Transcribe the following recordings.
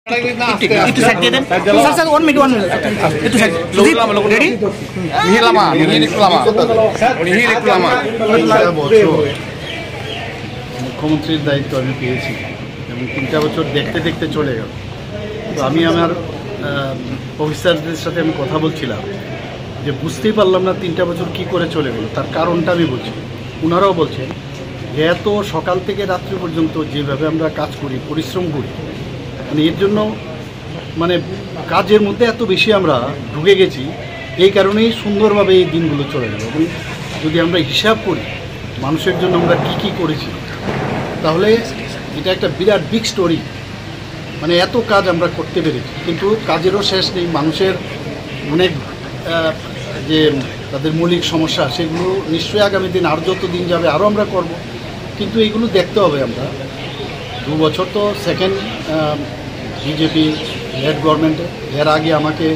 একটু সাইড দিয়ে দেন sir sir 1 minute একটু সাইড রেডি মুখ্যমন্ত্রীর দায়িত্ব আমি পেয়েছি এবং 3টা বছর দেখতে দেখতে চলে গেল। তো আমি আমার অফিসারদের সাথে আমি কথা বলছিলাম যে বুঝতেই পারলাম না 3টা বছর কি করে চলে গেল। তার কারণটা আমি বলছি, ওনারাও বলছেন যে এত সকাল থেকে রাত্রি পর্যন্ত যেভাবে আমরা কাজ করি, পরিশ্রম করি, মানে এর জন্য মানে কাজের মধ্যে এত বেশি আমরা ঢুকে গেছি, এই কারণেই সুন্দরভাবে এই দিনগুলো চলে গেল। এবং যদি আমরা হিসাব করি মানুষের জন্য আমরা কি করেছি, তাহলে এটা একটা বিরাট বিগ স্টোরি। মানে এত কাজ আমরা করতে পেরেছি, কিন্তু কাজেরও শেষ নেই। মানুষের অনেক যে তাদের মৌলিক সমস্যা, সেগুলো নিশ্চয়ই আগামী দিন আর যত দিন যাবে আরও আমরা করব, কিন্তু এইগুলো দেখতে হবে। আমরা 2 বছর তো সেকেন্ড বিজেপি লেড গভর্নমেন্টে, এর আগে আমাকে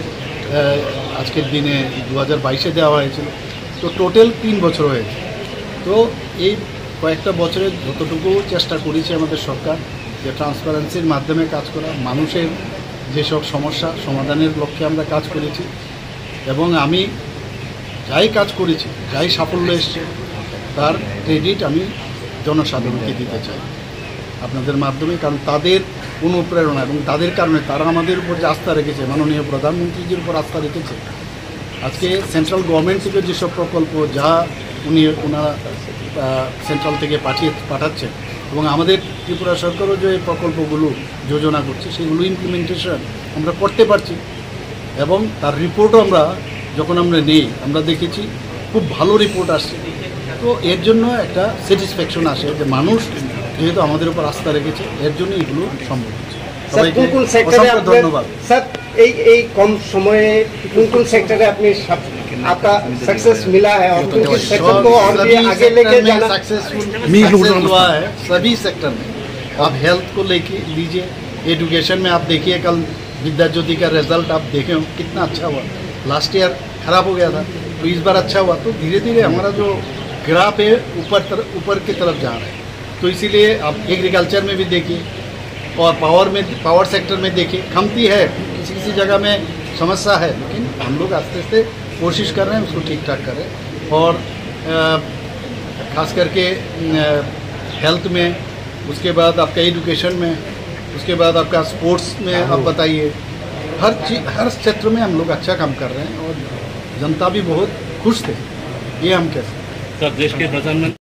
আজকের দিনে 2022-এ দেওয়া হয়েছিল। তো টোটাল 3 বছর হয়েছে। তো এই কয়েকটা বছরে যতটুকু চেষ্টা করেছে আমাদের সরকার যে ট্রান্সপারেন্সির মাধ্যমে কাজ করা, মানুষের যেসব সমস্যা সমাধানের লক্ষ্যে আমরা কাজ করেছি। এবং আমি যাই কাজ করেছি, যাই সাফল্য এসছে, তার ক্রেডিট আমি জনসাধারণকে দিতে চাই আপনাদের মাধ্যমে। কারণ তাদের অনুপ্রেরণা এবং তাদের কারণে তারা আমাদের উপর যে আস্থা রেখেছে, মাননীয় প্রধানমন্ত্রীজির উপর আস্থা রেখেছে। আজকে সেন্ট্রাল গভর্নমেন্ট থেকে যেসব প্রকল্প যা ওনারা সেন্ট্রাল থেকে পাঠাচ্ছেন, এবং আমাদের ত্রিপুরা সরকারও যে প্রকল্পগুলো যোজনা করছে, সেগুলো ইমপ্লিমেন্টেশন আমরা করতে পারছি। এবং তার রিপোর্টও আমরা যখন আমরা নেই, আমরা দেখেছি খুব ভালো রিপোর্ট আসছে। তো এর জন্য একটা স্যাটিসফ্যাকশন আসে যে মানুষ যেহেতু আমাদের উপর আস্থা রেখেছে, এর জন্য এগুলো সম্ভব হচ্ছে। সবাইকে ধন্যবাদ। স্যার, এই কম সময়ে কোন সেক্টরে আপনি आपका सक्सेस मिला है और किस सेक्टर को और भी आगे लेके जाना सक्सेसफुल हुआ है? सभी सेक्टर में। आप हेल्थ को लेके लीजिए, एजुकेशन में आप देखिए, कल विद्या ज्योति का रिजल्ट आप देखे हो कितना अच्छा हुआ। लास्ट ईयर खराब हो गया था, तो इस बार अच्छा हुआ। तो धीरे धीरे हमारा जो ग्राफ है ऊपर की तरफ जा रहा है। तो इसीलिए आप एग्रीकल्चर में भी देखिए और पावर सेक्टर में देखिए, कमती है, किसी जगह में समस्या है, लेकिन हम लोग आस्ते आस्ते कोशिश कर रहे हैं उसको ठीक ठाक करें। और ख़ास करके हेल्थ में, उसके बाद आपका एजुकेशन में, उसके बाद आपका स्पोर्ट्स में आप बताइए, हर क्षेत्र में हम लोग अच्छा काम कर रहे हैं और जनता भी बहुत खुश थे, ये हम कह सकते हैं। सर, देश के प्रधानमंत्री